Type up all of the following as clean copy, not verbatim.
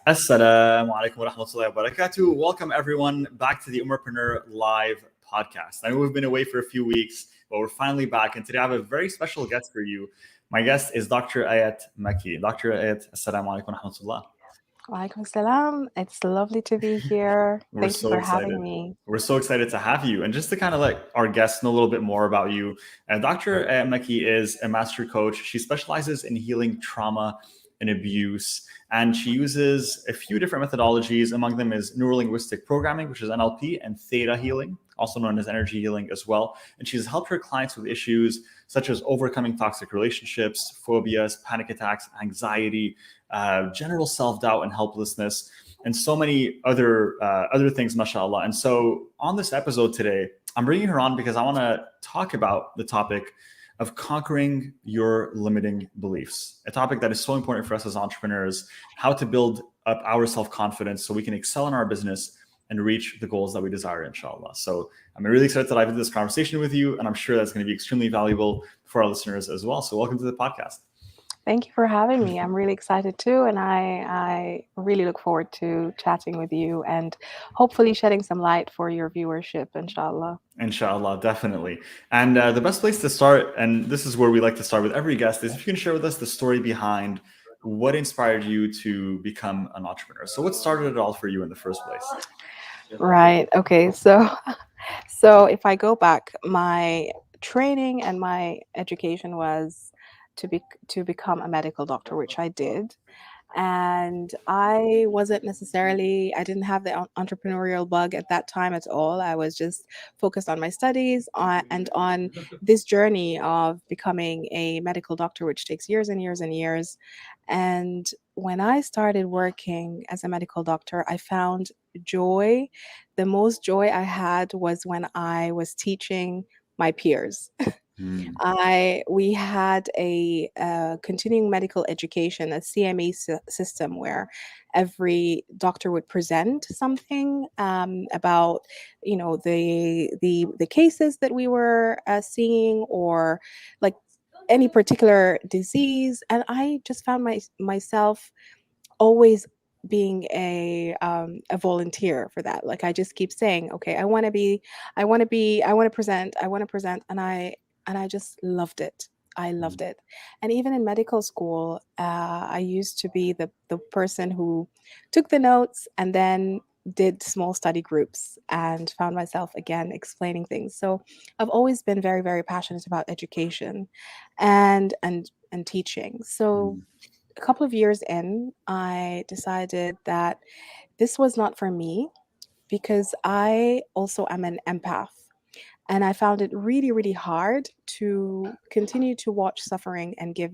Assalamu alaikum wa rahmatullahi wa barakatuh. Welcome everyone back to the Ummahpreneur live podcast. I know we've been away for a few weeks, but we're finally back. And today I have a very special guest for you. My guest is Dr. Ayat Mekki. Dr. Ayat, assalamu alaikum wa rahmatullah. Walaikum salam. It's lovely to be here. We're Thank you so for excited. having me. We're so excited to have you. And just to kind of let our guests know a little bit more about you, Dr. Ayat Mekki is a master coach. She specializes in healing trauma and abuse. And she uses a few different methodologies. Among them is neuro-linguistic programming, which is NLP, and theta healing, also known as energy healing as well. And she's helped her clients with issues such as overcoming toxic relationships, phobias, panic attacks, anxiety, general self-doubt and helplessness, and so many other things, mashallah. And so on this episode today, I'm bringing her on because I want to talk about the topic of conquering your limiting beliefs, a topic that is so important for us as entrepreneurs, how to build up our self-confidence so we can excel in our business and reach the goals that we desire, inshallah. So I'm really excited to dive into this conversation with you, and I'm sure that's going to be extremely valuable for our listeners as well. So welcome to the podcast. Thank you for having me. I'm really excited too, and I really look forward to chatting with you and hopefully shedding some light for your viewership, inshallah. Inshallah, definitely. And the best place to start, and this is where we like to start with every guest, is if you can share with us the story behind what inspired you to become an entrepreneur. So what started it all for you in the first place? Right. Okay. So if I go back, my training and my education was to become a medical doctor, which I did. And I didn't have the entrepreneurial bug at that time at all. I was just focused on my studies and on this journey of becoming a medical doctor, which takes years and years and years. And when I started working as a medical doctor, I found joy. The most joy I had was when I was teaching my peers. We had a continuing medical education, a CME system where every doctor would present something about, the cases that we were seeing, or like any particular disease, and I just found myself always being a volunteer for that. Like I just keep saying, okay, I want to present, and I just loved it. I loved it. And even in medical school, I used to be the person who took the notes and then did small study groups and found myself again explaining things. So I've always been very, very passionate about education and teaching. So a couple of years in, I decided that this was not for me because I also am an empath. And I found it really, really hard to continue to watch suffering and give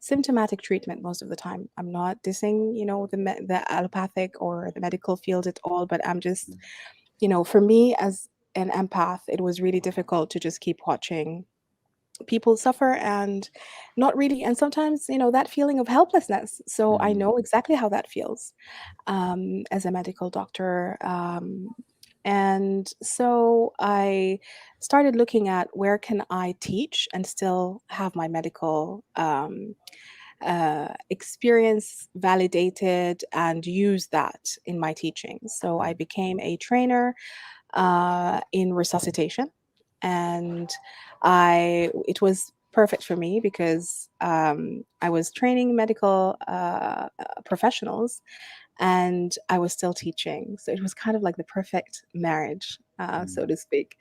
symptomatic treatment most of the time. I'm not dissing, the allopathic or the medical field at all, but I'm just, for me as an empath, it was really difficult to just keep watching people suffer and not really, and sometimes, that feeling of helplessness. So I know exactly how that feels as a medical doctor. And so I started looking at where can I teach and still have my medical experience validated and use that in my teaching. So I became a trainer in resuscitation, and it was perfect for me because I was training medical professionals and I was still teaching. So it was kind of like the perfect marriage, so to speak.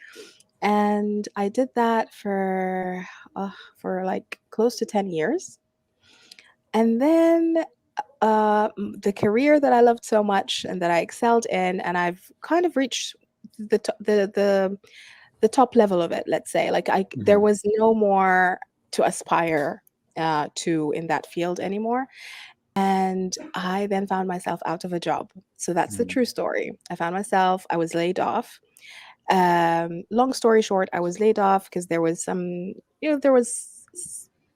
And I did that for like close to 10 years. And then the career that I loved so much and that I excelled in, and I've kind of reached the top level of it, let's say. Like there was no more to aspire to in that field anymore. And I then found myself out of a job. So that's the true story. I was laid off. Long story short, I was laid off because there was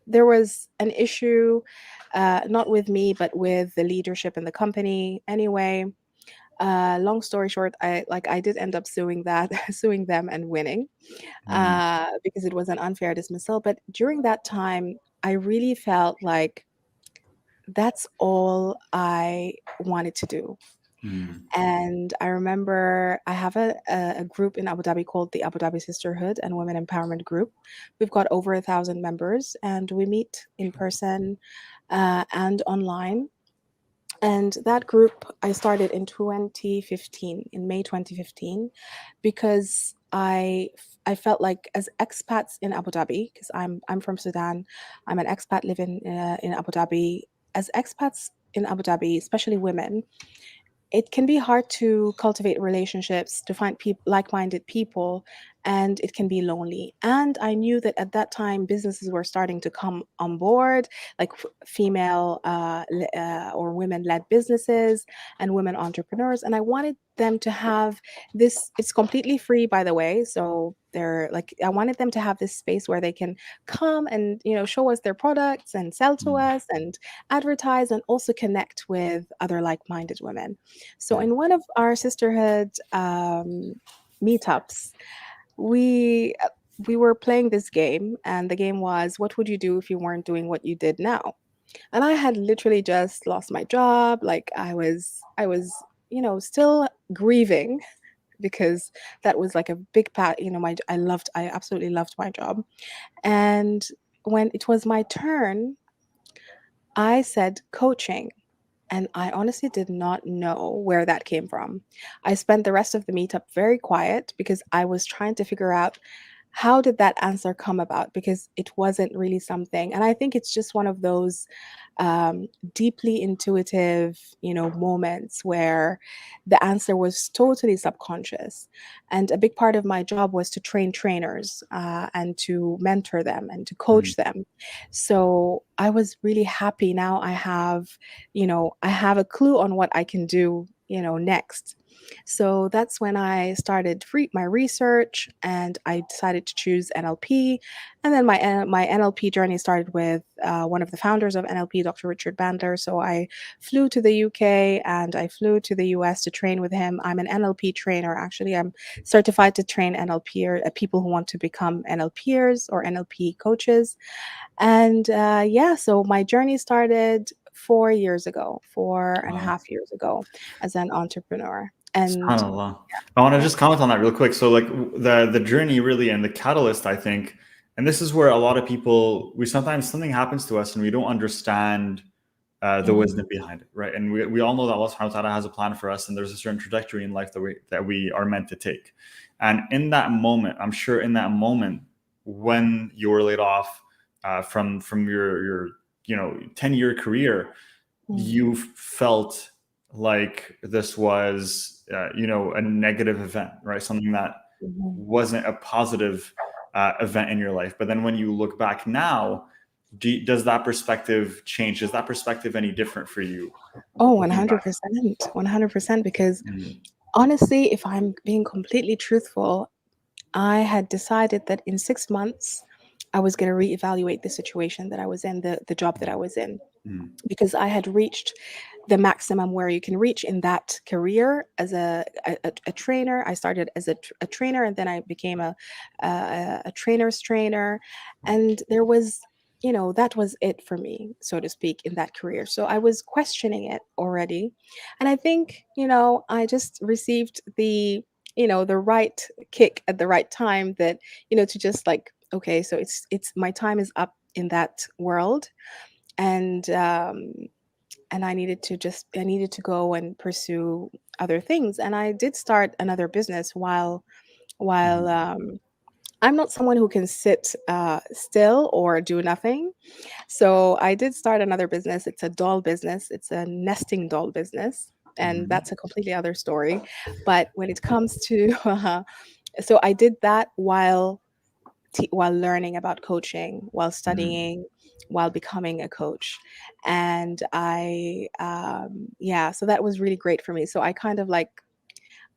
there was an issue, not with me, but with the leadership in the company. Anyway, long story short, I did end up suing them and winning, because it was an unfair dismissal. But during that time, I really felt like that's all I wanted to do. Mm. And I remember I have a group in Abu Dhabi called the Abu Dhabi Sisterhood and Women Empowerment Group. We've got over 1,000 members, and we meet in person and online. And that group I started in 2015, in May 2015, because I felt like as expats in Abu Dhabi, because I'm from Sudan, I'm an expat living in Abu Dhabi. As expats in Abu Dhabi, especially women, it can be hard to cultivate relationships, to find like-minded people, and it can be lonely. And I knew that at that time businesses were starting to come on board, like female or women-led businesses and women entrepreneurs, and I wanted them to have this. It's completely free, by the way, so they're like, I wanted them to have this space where they can come and, show us their products and sell to Mm. us and advertise, and also connect with other like-minded women. So Mm. in one of our sisterhood meetups, we we were playing this game, and the game was, what would you do if you weren't doing what you did now? And I had literally just lost my job. Like I was still grieving, because that was like a big part. I absolutely loved my job. And when it was my turn, I said coaching. And I honestly did not know where that came from. I spent the rest of the meetup very quiet, because I was trying to figure out, how did that answer come about, because it wasn't really something. And I think it's just one of those deeply intuitive, moments where the answer was totally subconscious. And a big part of my job was to train trainers and to mentor them and to Mm. coach them. So I was really happy. Now I have a clue on what I can do, next. So that's when I started my research, and I decided to choose NLP. And then my NLP journey started with one of the founders of NLP, Dr. Richard Bandler. So I flew to the UK and I flew to the US to train with him. I'm an NLP trainer. Actually, I'm certified to train people who want to become NLPers or NLP coaches. And yeah, so my journey started 4 years ago, four and a Wow. half years ago, as an entrepreneur. And SubhanAllah. I want to just comment on that real quick. So, like the journey really and the catalyst, I think, and this is where a lot of people, we sometimes something happens to us and we don't understand the Mhm, wisdom behind it, right? And we all know that Allah subhanahu wa ta'ala has a plan for us, and there's a certain trajectory in life that we are meant to take. And in that moment, I'm sure in that moment when you were laid off from your 10-year career, mhm, you felt like this was a negative event, right? Something that mhm. wasn't a positive event in your life. But then when you look back now, does that perspective change? Is that perspective any different for you Oh, looking back? 100%. 100%. Because Mm. honestly, if I'm being completely truthful, I had decided that in 6 months, I was going to reevaluate the situation that I was in, the job that I was in, Mm. because I had reached the maximum where you can reach in that career as a trainer. I started as a trainer, and then I became a trainer's trainer. And there was, that was it for me, so to speak, in that career. So I was questioning it already. And I think, I just received the right kick at the right time, that, to just like, okay, so it's my time is up in that world. And I needed to go and pursue other things. And I did start another business while Mhm. I'm not someone who can sit still or do nothing. So I did start another business. It's a doll business. It's a nesting doll business. And Mhm. that's a completely other story. But when it comes to so I did that while learning about coaching, while Mhm. studying, while becoming a coach. And yeah, so that was really great for me. So I kind of like,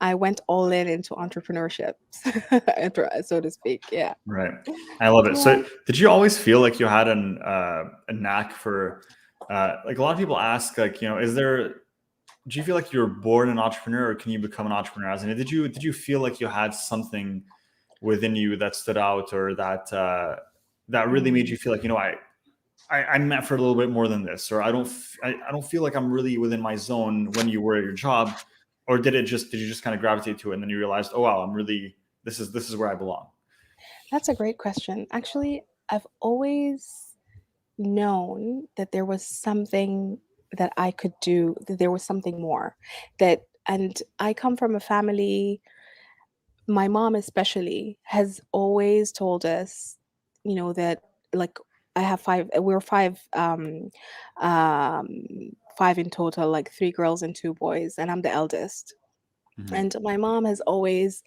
I went all in into entrepreneurship, so to speak. Yeah. Right. I love it. Yeah. So, did you always feel like you had a knack for, like a lot of people ask, like, do you feel like you're born an entrepreneur, or can you become an entrepreneur? As in, did you feel like you had something within you that stood out, or that really made Mm. you feel like, I meant for a little bit more than this, or I don't feel like I'm really within my zone when you were at your job, or did you just kind of gravitate to it and then you realized, oh wow, I'm really this is where I belong. That's a great question. Actually, I've always known that there was something that I could do, that there was something more. That and I come from a family, my mom especially has always told us, that like I have five, we're um five in total, like three girls and two boys, and I'm the eldest. Hmm. And my mom has always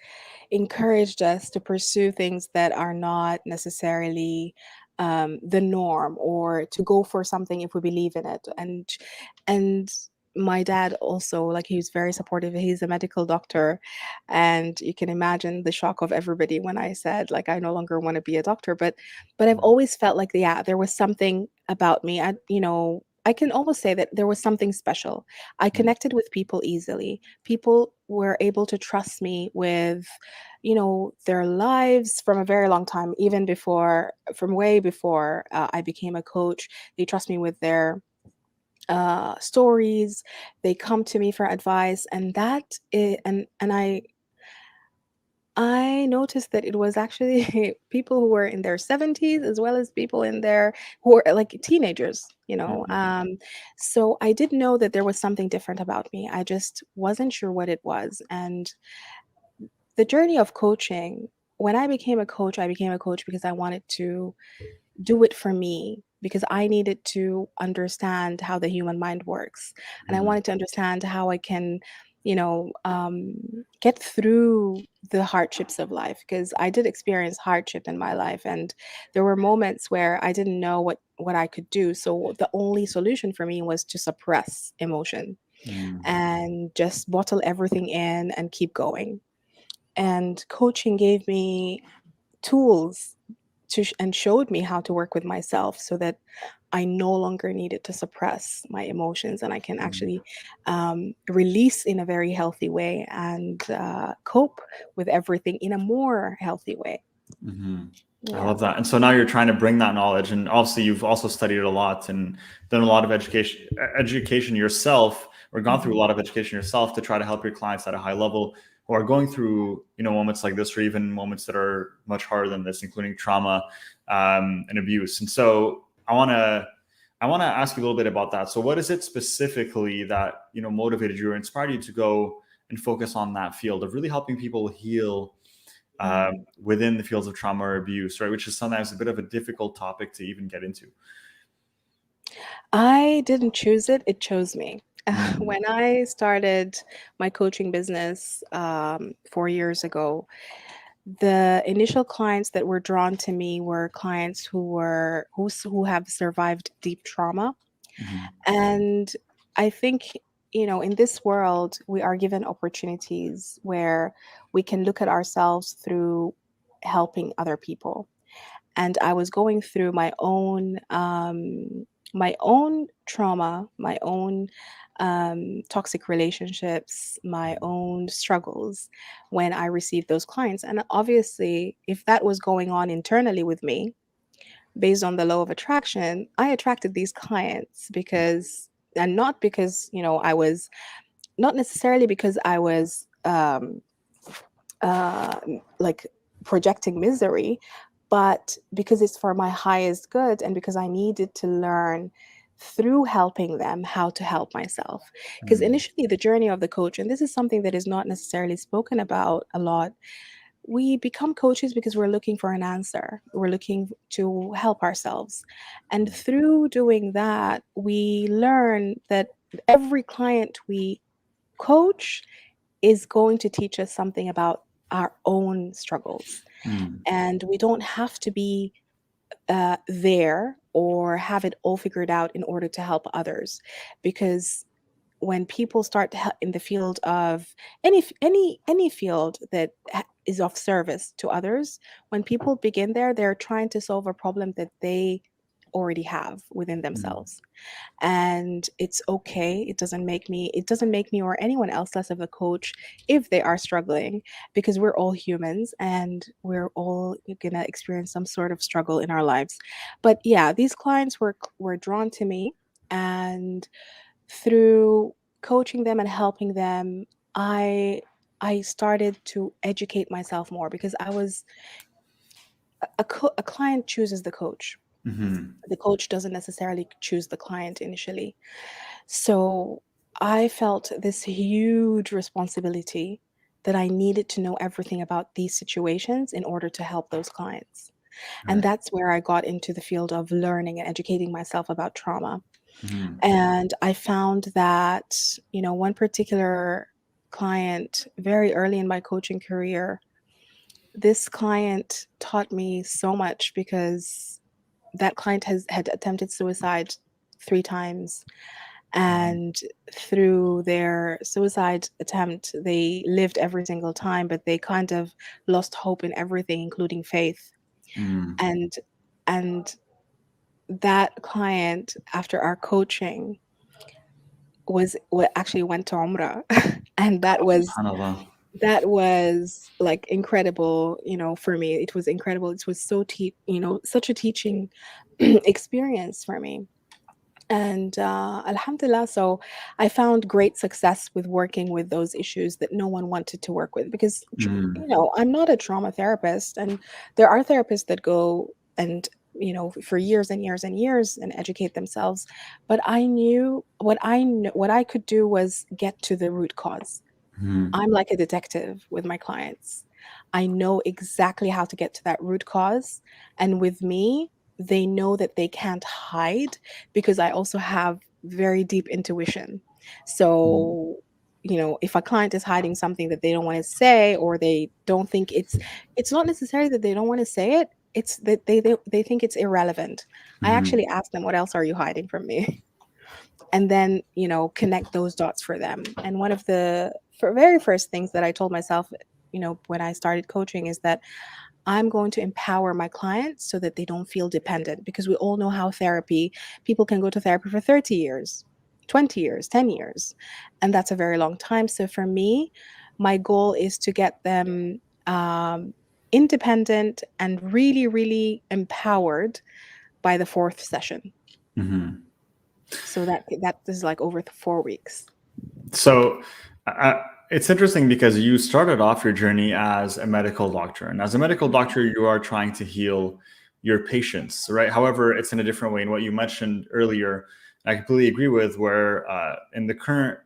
encouraged us to pursue things that are not necessarily the norm, or to go for something if we believe in it. And my dad also, like, he was very supportive. He's a medical doctor, and you can imagine the shock of everybody when I said, like, I no longer want to be a doctor. But I've always felt like, yeah, there was something about me. I can almost say that there was something special. I connected with people easily. People were able to trust me with, their lives from a very long time, even before, from way before I became a coach. They trust me with their stories. They come to me for advice, and I noticed that it was actually people who were in their 70s, as well as people in their who were like teenagers, So I did know that there was something different about me. I just wasn't sure what it was. And the journey of coaching, when I became a coach because I wanted to do it for me, because I needed to understand how the human mind works. And I Hmm. wanted to understand how I can, get through the hardships of life, because I did experience hardship in my life. And there were moments where I didn't know what I could do. So the only solution for me was to suppress emotion Hmm. and just bottle everything in and keep going. And coaching gave me tools and showed me how to work with myself, so that I no longer needed to suppress my emotions, and I can actually release in a very healthy way, and cope with everything in a more healthy way. Hmm. I Yeah. love that. And so now you're trying to bring that knowledge, and obviously you've also studied a lot and done a lot of education yourself, or gone through a Mhm. lot of education yourself to try to help your clients at a high level who are going through, moments like this, or even moments that are much harder than this, including trauma and abuse. And so I want to ask you a little bit about that. So what is it specifically that motivated you or inspired you to go and focus on that field of really helping people heal Mhm. within the fields of trauma or abuse, right? Which is sometimes a bit of a difficult topic to even get into. I didn't choose it, it chose me. Mm. When I started my coaching business 4 years ago, the initial clients that were drawn to me were clients who have survived deep trauma. Mhm. And I think, in this world, we are given opportunities where we can look at ourselves through helping other people. And I was going through my own trauma, my own toxic relationships, my own struggles when I received those clients. And obviously, if that was going on internally with me, based on the law of attraction, I attracted these clients because, and not because, I was, not necessarily because I was uh, like projecting misery, but because it's for my highest good, and because I needed to learn through helping them how to help myself. Because Mm. initially, the journey of the coach, and this is something that is not necessarily spoken about a lot, we become coaches because we're looking for an answer. We're looking to help ourselves. And through doing that, we learn that every client we coach is going to teach us something about our own struggles. Mm. And we don't have to be there or have it all figured out in order to help others. Because when people start to in the field of any field that is of service to others, when people begin there, they're trying to solve a problem that they already have within Mm. themselves. And it's okay. It doesn't make me or anyone else less of a coach if they are struggling, because we're all humans and we're all gonna experience some sort of struggle in our lives. But yeah, these clients were drawn to me, and through coaching them and helping them, I started to educate myself more, because I was a client chooses the coach. Mhm. The coach doesn't necessarily choose the client initially. So I felt this huge responsibility that I needed to know everything about these situations in order to help those clients. And Right. that's where I got into the field of learning and educating myself about trauma. Mhm. And I found that, one particular client very early in my coaching career, this client taught me so much, because that client had attempted suicide 3 times. Mhm. And through their suicide attempt, they lived every single time, but they kind of lost hope in everything, including faith. Mm. And and that client, after our coaching, was what actually went to Umrah. And Subhanallah. that was like incredible, for me. It was incredible. It was such a teaching experience for me. And alhamdulillah, so I found great success with working with those issues that no one wanted to work with, because Mm. I'm not a trauma therapist, and there are therapists that go and for years and years and years and educate themselves. But I knew what I could do was get to the root cause. Mhm. I'm like a detective with my clients. I know exactly how to get to that root cause. And with me, they know that they can't hide, because I also have very deep intuition. Mm. So, if a client is hiding something that they don't want to say, or they don't think it's not necessarily that they don't want to say it, it's that they think it's irrelevant. I Mhm. actually ask them, what else are you hiding from me? And then connect those dots for them. And one of the very first things that I told myself, when I started coaching, is that I'm going to empower my clients so that they don't feel dependent, because we all know how people can go to therapy for 30 years, 20 years, 10 years, and that's a very long time. So for me, my goal is to get them independent and really, really empowered by the fourth session. Mhm. So that is like over 4 weeks. So it's interesting because you started off your journey as a medical doctor, and as a medical doctor, you are trying to heal your patients, right? However, it's in a different way. And what you mentioned earlier, I completely agree with, where in the current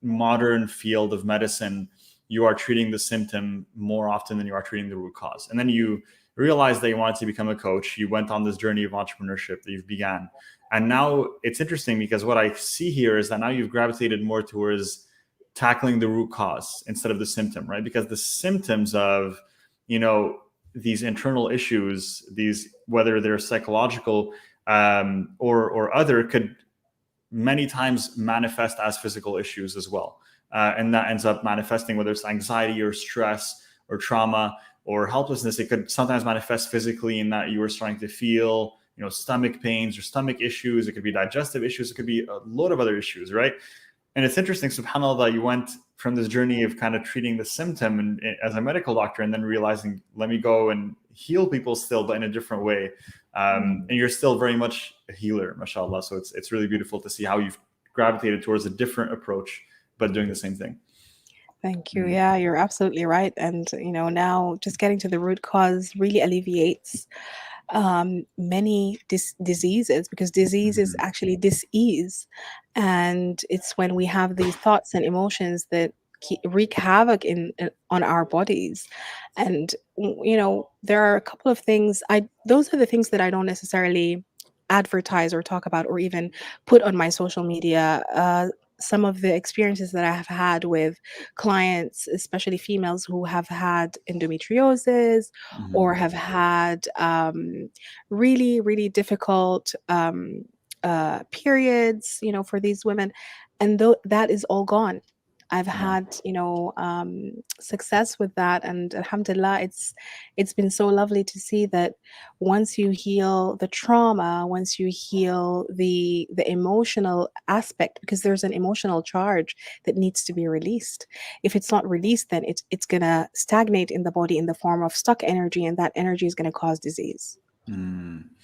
modern field of medicine, you are treating the symptom more often than you are treating the root cause. And then you realized that you wanted to become a coach. You went on this journey of entrepreneurship that you've began. And now it's interesting because what I see here is that now you've gravitated more towards tackling the root cause instead of the symptom, right? Because the symptoms of, you know, these internal issues, these, whether they're psychological or other, could many times manifest as physical issues as well. And that ends up manifesting, whether it's anxiety or stress or trauma or helplessness. It could sometimes manifest physically in that you are starting to feel, you know, stomach pains or stomach issues. It could be digestive issues. It could be a load of other issues, right? And it's interesting, subhanAllah, that you went from this journey of kind of treating the symptom and as a medical doctor, and then realizing, let me go and heal people still, but in a different way. Mm. And you're still very much a healer, mashallah. So it's really beautiful to see how you've gravitated towards a different approach, but doing the same thing. Thank you. Mm. Yeah, you're absolutely right. And, now just getting to the root cause really alleviates many diseases, because disease is Mhm. actually dis-ease. And it's when we have these thoughts and emotions that wreak havoc on our bodies. And, there are a couple of things, those are the things that I don't necessarily advertise or talk about or even put on my social media. Some of the experiences that I have had with clients, especially females who have had endometriosis or Mhm. have had really, really difficult periods, for these women. And that is all gone. I've Yeah. had, success with that, and alhamdulillah, it's been so lovely to see that once you heal the trauma, once you heal the emotional aspect, because there's an emotional charge that needs to be released. If it's not released, then it's gonna stagnate in the body in the form of stuck energy, and that energy is gonna cause disease.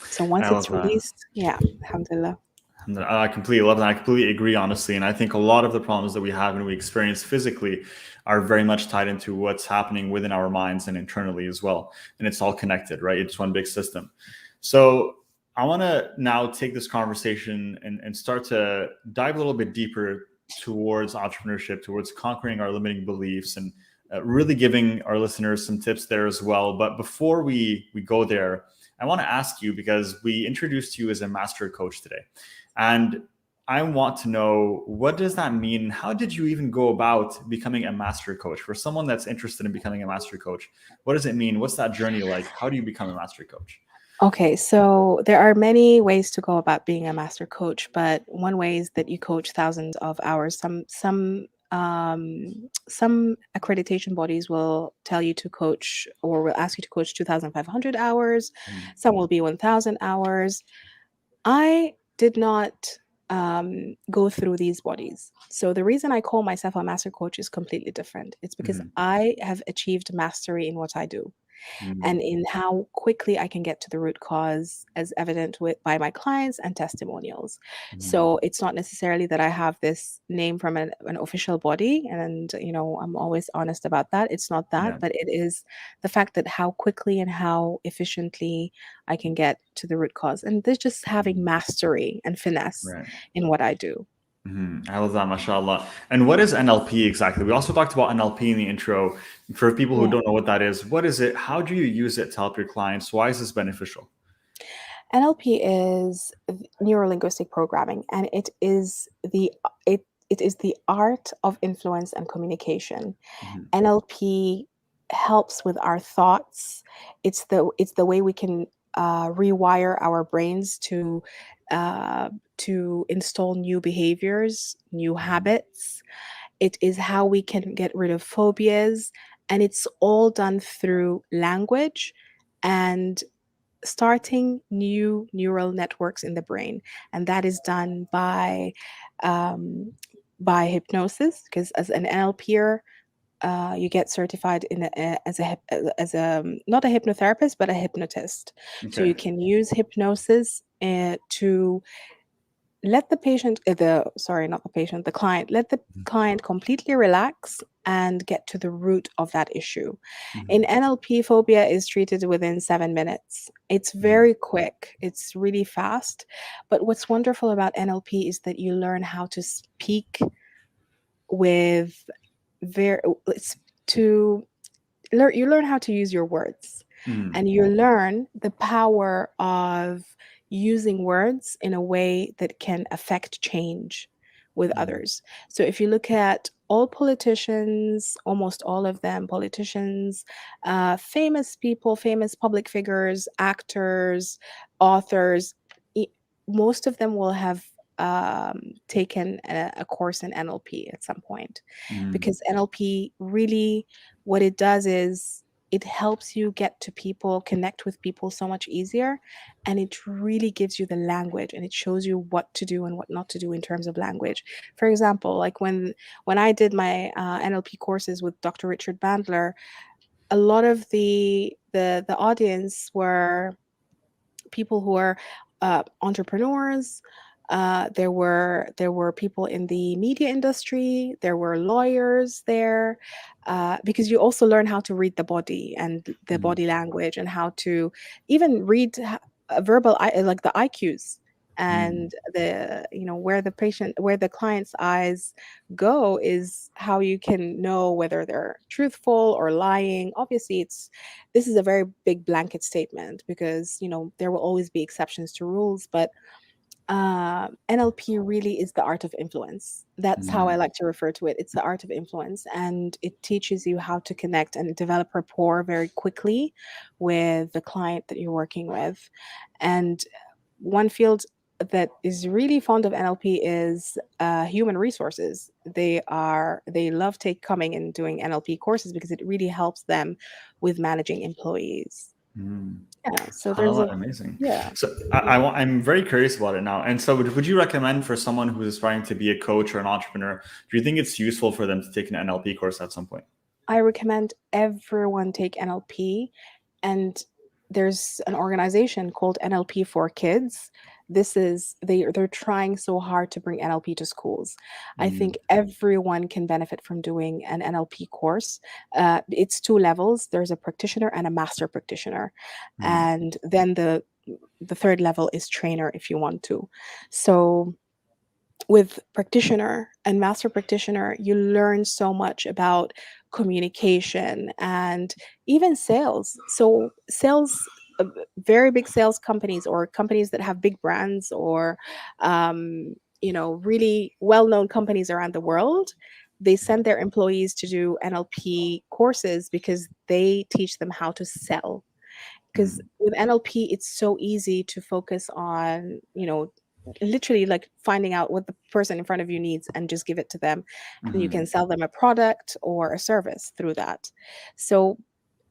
So I once love it's that. released, yeah, alhamdulillah. And I completely love that. I completely agree, honestly. And I think a lot of the problems that we have and we experience physically are very much tied into what's happening within our minds and internally as well. And it's all connected, right? It's one big system. So I want to now take this conversation and start to dive a little bit deeper towards entrepreneurship, towards conquering our limiting beliefs, and really giving our listeners some tips there as well. But before we go there, I want to ask you, because we introduced you as a master coach today. And I want to know, what does that mean? How did you even go about becoming a master coach? For someone that's interested in becoming a master coach, what does it mean? What's that journey like? How do you become a master coach? Okay, so there are many ways to go about being a master coach, but one way is that you coach thousands of hours. Some accreditation bodies will tell you to coach, or will ask you to coach 2,500 hours. Mm. Some will be 1,000 hours. I did not go through these bodies. So the reason I call myself a master coach is completely different. It's because Mhm. I have achieved mastery in what I do, and Mm. in how quickly I can get to the root cause, as evident by my clients and testimonials. Mm. So it's not necessarily that I have this name from an official body, and I'm always honest about that. It's not that, Yeah. but it is the fact that how quickly and how efficiently I can get to the root cause, and there's just having Mm. mastery and finesse Right. in what I do. I love that, mashallah. And what is NLP exactly? We also talked about NLP in the intro. For people who Yeah. don't know what that is, what is it? How do you use it to help your clients? Why is this beneficial? NLP is neuro-linguistic programming, and it is the art of influence and communication. Mhm. NLP helps with our thoughts. It's the way we can rewire our brains to install new behaviors, new habits. It is how we can get rid of phobias, and it's all done through language and starting new neural networks in the brain, and that is done um, by hypnosis. Because as an NLPer, you get certified as a not a hypnotherapist but a hypnotist. So you Okay. can use hypnosis to let the patient the sorry not the patient the client let the client completely relax and get to the root of that issue. In Mhm. NLP, phobia is treated within 7 minutes. It's Mhm. very quick, it's really fast. But what's wonderful about NLP is that you learn how to speak with very it's to learn you learn how to use your words, Mhm. and you learn the power of using words in a way that can affect change with Mhm. others. So if you look at all politicians, almost all of them, politicians, famous people, famous public figures, actors, authors, e- most of them will have taken a course in NLP at some point, Mhm. because NLP really, what it does is it helps you get to people, connect with people so much easier, and it really gives you the language, and it shows you what to do and what not to do in terms of language. For example, like when I did my NLP courses with Dr. Richard Bandler, a lot of the audience were people who are entrepreneurs. There were people in the media industry. There were lawyers there, because you also learn how to read the body and the Mhm. body language, and how to even read verbal like the IQs, Mhm. and where the client's eyes go is how you can know whether they're truthful or lying. Obviously, this is a very big blanket statement, because there will always be exceptions to rules, but NLP really is the art of influence. That's how I Mhm. like to refer to it. It's the art of influence, and it teaches you how to connect and develop rapport very quickly with the client that you're working with. And one field that is really fond of NLP is human resources. They love take coming and doing NLP courses because it really helps them with managing employees. Mm. Yeah, so there's Oh, a amazing. yeah. So Yeah. I'm very curious about it now. And so would you recommend for someone who is trying to be a coach or an entrepreneur, do you think it's useful for them to take an NLP course at some point? I recommend everyone take NLP, and there's an organization called NLP for Kids. This is they're trying so hard to bring NLP to schools. I Mm, think everyone can benefit from doing an NLP course. It's two levels. There's a practitioner and a master practitioner, mm, and then the third level is trainer if you want to. So with practitioner and master practitioner, you learn so much about communication and even sales. So, very big sales companies or companies that have big brands or, really well known companies around the world, they send their employees to do NLP courses because they teach them how to sell, because mm, with NLP, it's so easy to focus on, literally like finding out what the person in front of you needs and just give it to them. And you can mm, sell them a product or a service through that. So,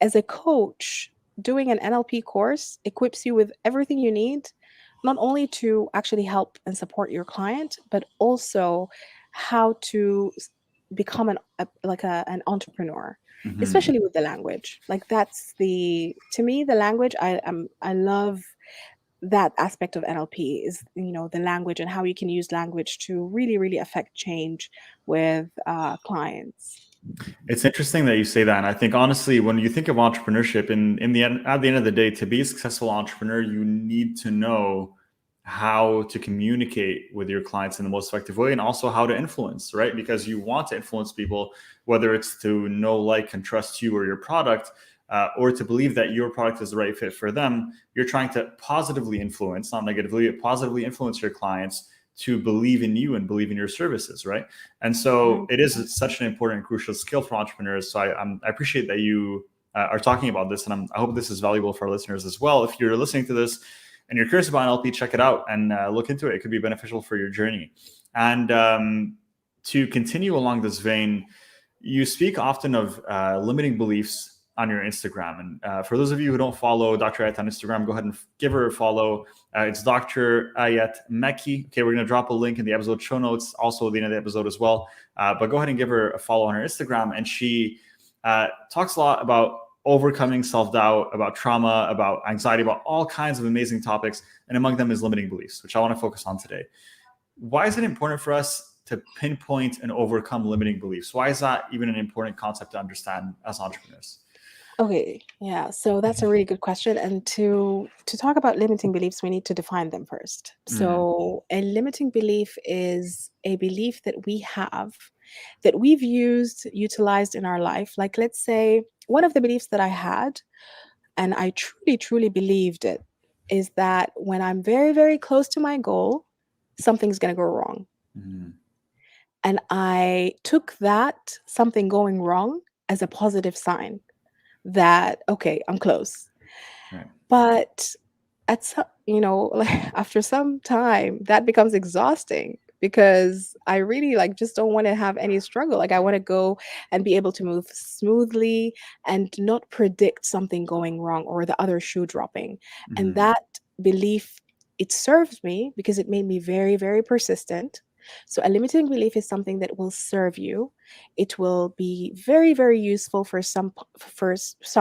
as a coach, doing an NLP course equips you with everything you need, not only to actually help and support your client, but also how to become an entrepreneur, mhm. especially with the language. Like that's the to me the language I love that aspect of NLP is, the language and how you can use language to really really affect change with clients. It's interesting that you say that. And I think honestly, when you think of entrepreneurship, in the end, at the end of the day, to be a successful entrepreneur, you need to know how to communicate with your clients in the most effective way and also how to influence, right? Because you want to influence people, whether it's to know, like, and trust you or your product, or to believe that your product is the right fit for them. You're trying to positively influence, not negatively, but positively influence your clients to believe in you and believe in your services, right? And so Right. it is such an important and crucial skill for entrepreneurs. So I appreciate that you are talking about this, and I hope this is valuable for our listeners as well. If you're listening to this and you're curious about NLP, check it out and look into it. It could be beneficial for your journey. And to continue along this vein, you speak often of limiting beliefs on your Instagram. And for those of you who don't follow Dr. Ayat on Instagram, go ahead and give her a follow. It's Dr. Ayat Mekki. Okay, we're going to drop a link in the episode show notes, also at the end of the episode as well. But go ahead and give her a follow on her Instagram. And she talks a lot about overcoming self-doubt, about trauma, about anxiety, about all kinds of amazing topics. And among them is limiting beliefs, which I want to focus on today. Why is it important for us to pinpoint and overcome limiting beliefs? Why is that even an important concept to understand as entrepreneurs? Okay, yeah. So that's a really good question. And to talk about limiting beliefs, we need to define them first. Mm, So a limiting belief is a belief that we have that we've utilized in our life. Like let's say one of the beliefs that I had, and I truly, truly believed it, is that when I'm very, very close to my goal, something's gonna go wrong. mm, And I took that something going wrong as a positive sign that okay, I'm close. right. But at some, like after some time, that becomes exhausting because I really like just don't want to have any struggle. Like I want to go and be able to move smoothly and not predict something going wrong or the other shoe dropping. And Mm, that belief, it served me because it made me very, very persistent. So a limiting belief is something that will serve you. It will be very, very useful for some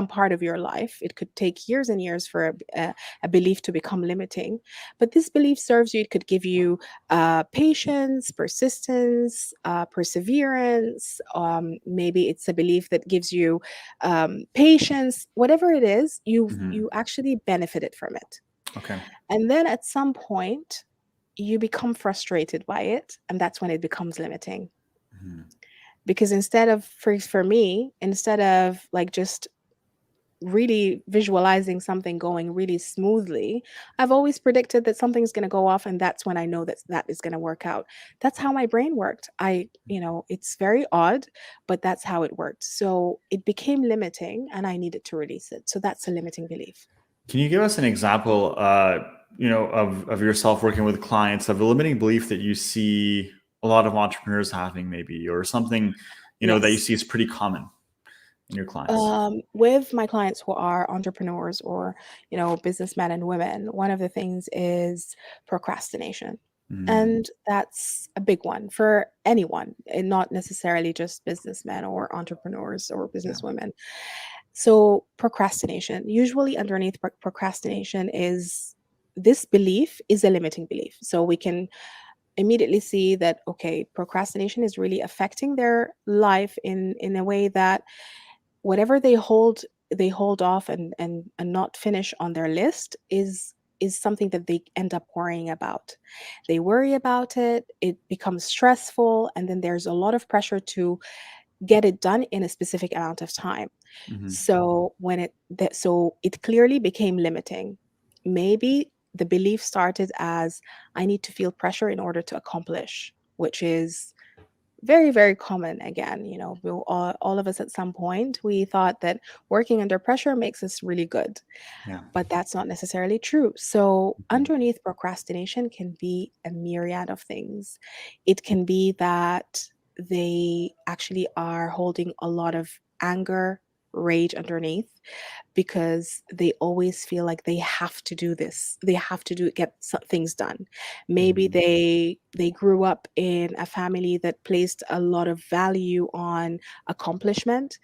part of your life. It could take years and years for a belief to become limiting, but this belief serves you. It could give you patience, persistence, perseverance. Maybe it's a belief that gives you patience. Whatever it is, you mhm. actually benefited from it. Okay. And then at some point, you become frustrated by it, and that's when it becomes limiting. Mhm. Because for me, instead of like just really visualizing something going really smoothly, I've always predicted that something's going to go off, and that's when I know that that is going to work out. That's how my brain worked. It's very odd, but that's how it worked. So it became limiting and I needed to release it. So that's a limiting belief. Can you give us an example? of yourself working with clients, of a limiting belief that you see a lot of entrepreneurs having, maybe, or something, that you Yes. see is pretty common in your clients? With my clients who are entrepreneurs or, businessmen and women, one of the things is procrastination. Mm, And that's a big one for anyone, and not necessarily just businessmen or entrepreneurs or yeah. businesswomen. So, procrastination, usually underneath procrastination is this belief is a limiting belief. So, we can immediately see that, okay, procrastination is really affecting their life in a way that whatever they hold off and not finish on their list is something that they end up worrying about. They worry about it, it becomes stressful, and then there's a lot of pressure to get it done in a specific amount of time. Hmm. So it clearly became limiting. Maybe the belief started as, I need to feel pressure in order to accomplish, which is very, very common. Again, all of us at some point, we thought that working under pressure makes us really good, Yeah. but that's not necessarily true. So Mhm. underneath procrastination can be a myriad of things. It can be that they actually are holding a lot of anger, rage underneath, because they always feel like they have to do this. They have to get things done. Maybe Mhm. they grew up in a family that placed a lot of value on accomplishment,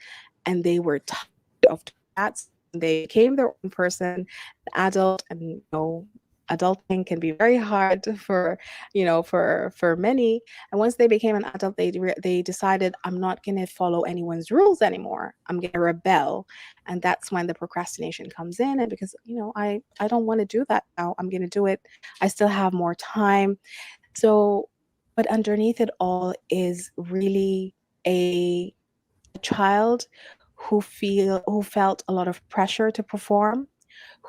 and they were tired of that. They became their own person, an adult, and adulting can be very hard for many. And once they became an adult, they decided, I'm not going to follow anyone's rules anymore. I'm going to rebel. And that's when the procrastination comes in. And because I don't want to do that now, I'm going to do it. I still have more time. So, but underneath it all is really a child who felt a lot of pressure to perform,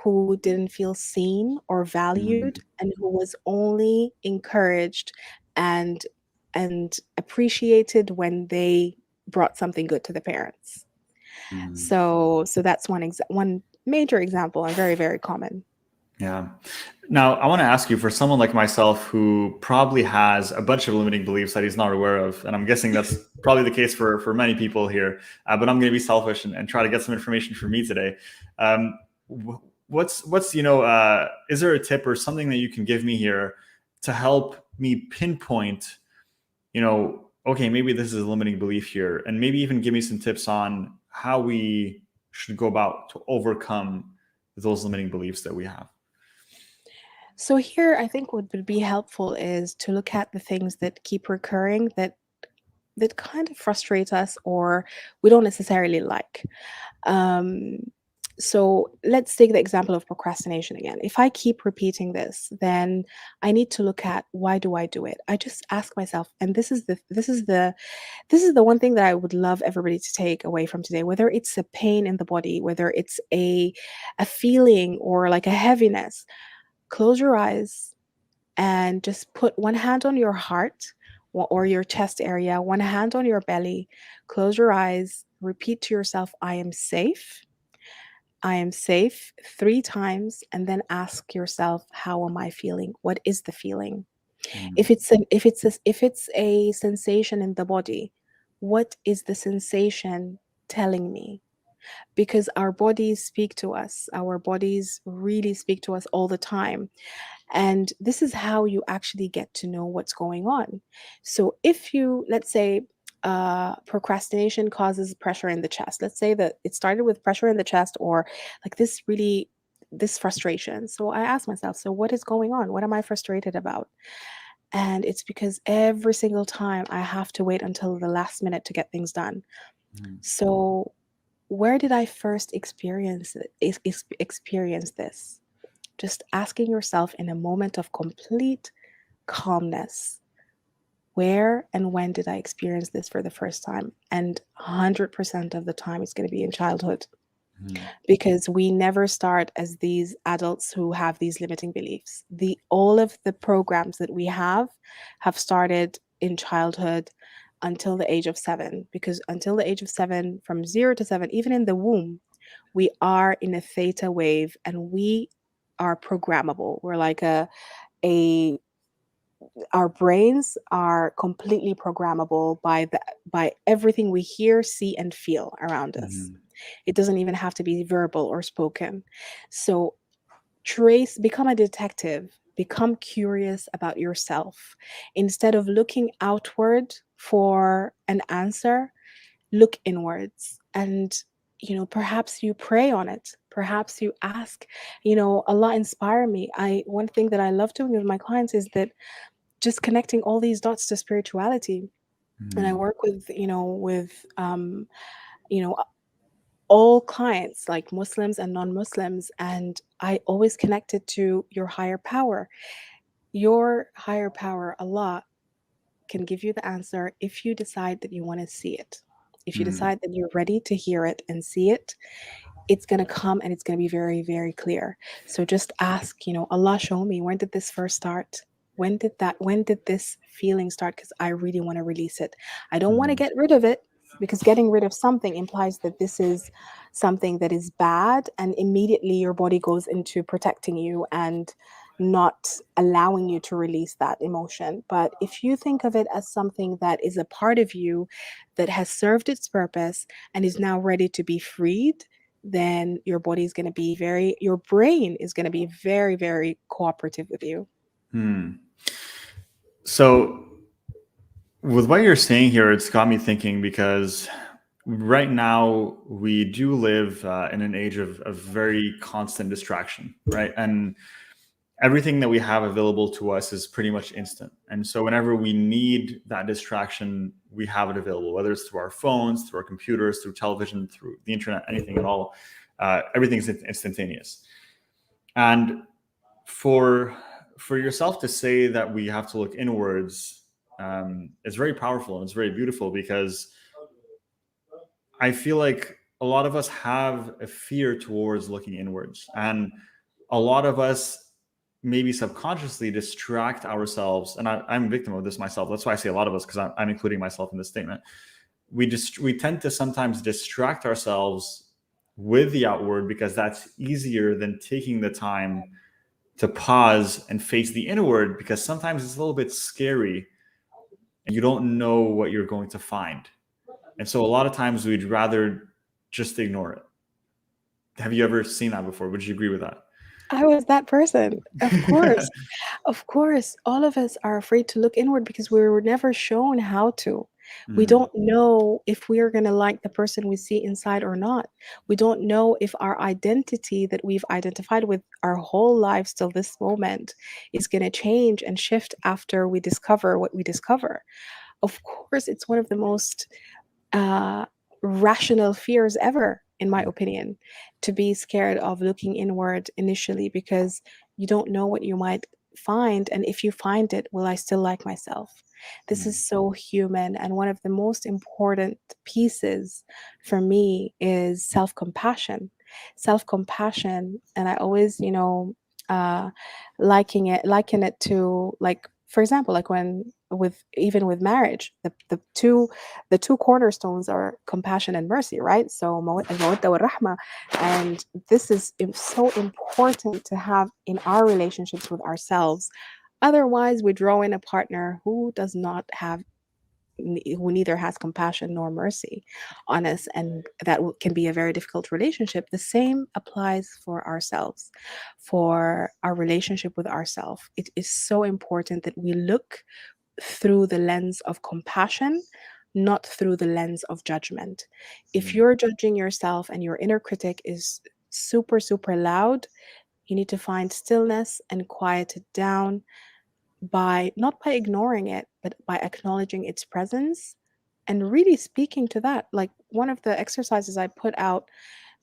who didn't feel seen or valued, Mhm. and who was only encouraged and appreciated when they brought something good to the parents. Mhm. So that's one major example, and very, very common. Yeah. Now, I want to ask you, for someone like myself who probably has a bunch of limiting beliefs that he's not aware of, and I'm guessing that's probably the case for many people here, but I'm going to be selfish and try to get some information for me today. What's is there a tip or something that you can give me here to help me pinpoint, okay, maybe this is a limiting belief here, and maybe even give me some tips on how we should go about to overcome those limiting beliefs that we have? So here, I think what would be helpful is to look at the things that keep recurring, that kind of frustrate us or we don't necessarily like. Um, so let's take the example of procrastination again. If I keep repeating this, then I need to look at, why do I do it? I just ask myself, and this is the one thing that I would love everybody to take away from today, whether it's a pain in the body, whether it's a feeling or like a heaviness. Close your eyes and just put one hand on your heart or your chest area, one hand on your belly. Close your eyes, repeat to yourself, I am safe. I am safe 3 times, and then ask yourself, how am I feeling? What is the feeling? Mm. If it's a sensation in the body, what is the sensation telling me? Because our bodies speak to us. Our bodies really speak to us all the time. And this is how you actually get to know what's going on. So if you, let's say, procrastination causes pressure in the chest. Let's say that it started with pressure in the chest, or like this frustration. So I ask myself, so what is going on? What am I frustrated about? And it's because every single time I have to wait until the last minute to get things done. Mm. So where did I first experience this? Just asking yourself in a moment of complete calmness, where and when did I experience this for the first time? And 100% of the time, it's going to be in childhood, Mm. because we never start as these adults who have these limiting beliefs. All of the programs that we have started in childhood until the age of 7, because until the age of 7, from 0 to 7, even in the womb, we are in a theta wave, and we are programmable. We're like a our brains are completely programmable by everything we hear, see, and feel around us. Mhm. It doesn't even have to be verbal or spoken. So become a detective, become curious about yourself. Instead of looking outward for an answer, look inwards, and perhaps you pray on it, perhaps you ask. Allah inspire me. I One thing that I love doing with my clients is that just connecting all these dots to spirituality. And I Mhm. work with you know all clients, like Muslims and non-Muslims, and I always connect it to your higher power. Your higher power, Allah, can give you the answer if you decide that you want to see it. If you Mhm. decide that you're ready to hear it and see it, it's going to come, and it's going to be very, very clear. So just ask, Allah, show me, when did this first start? When did this feeling start? Because I really want to release it. I don't want to Mhm. get rid of it, because getting rid of something implies that this is something that is bad, and immediately your body goes into protecting you and not allowing you to release that emotion. But if you think of it as something that is a part of you that has served its purpose and is now ready to be freed, then your body is going to be your brain is going to be very, very cooperative with you. Hmm. So, with what you're saying here, it's got me thinking because right now we do live in an age of very constant distraction, right? And everything that we have available to us is pretty much instant. And so, whenever we need that distraction, we have it available, whether it's through our phones, through our computers, through television, through the internet, anything at all. Everything's instantaneous. And for yourself to say that we have to look inwards is very powerful and it's very beautiful, because I feel like a lot of us have a fear towards looking inwards, and a lot of us maybe subconsciously distract ourselves. And I'm a victim of this myself. That's why I say a lot of us, because I'm including myself in this statement. We tend to sometimes distract ourselves with the outward because that's easier than taking the time to pause and face the inward, because sometimes it's a little bit scary and you don't know what you're going to find. And so a lot of times we'd rather just ignore it. Have you ever seen that before? Would you agree with that? I was that person. Of course. Of course, all of us are afraid to look inward because we were never shown how to. We Mm, don't know if we are going to like the person we see inside or not. We don't know if our identity that we've identified with our whole lives till this moment is going to change and shift after we discover what we discover. Of course, it's one of the most uh, rational fears ever, in my opinion, to be scared of looking inward initially, because you don't know what you might find. And if you find it, will I still like myself? This is mm, so human. And one of the most important pieces for me is self compassion. Self compassion. And I always, uh, liken it to, like, for example, like when with even with marriage, the two cornerstones are compassion and mercy, right? So al-mawadda wal-rahma. And this is so important to have in our relationships with ourselves. Otherwise, we draw in a partner who does not have who neither has compassion nor mercy on us, and that can be a very difficult relationship. The same applies for ourselves, for our relationship with ourselves. It is so important that we look through the lens of compassion, not through the lens of judgment. If mm, you're judging yourself and your inner critic is super, super loud, you need to find stillness and quiet it down, by not by ignoring it, but by acknowledging its presence and really speaking to that. Like, one of the exercises I put out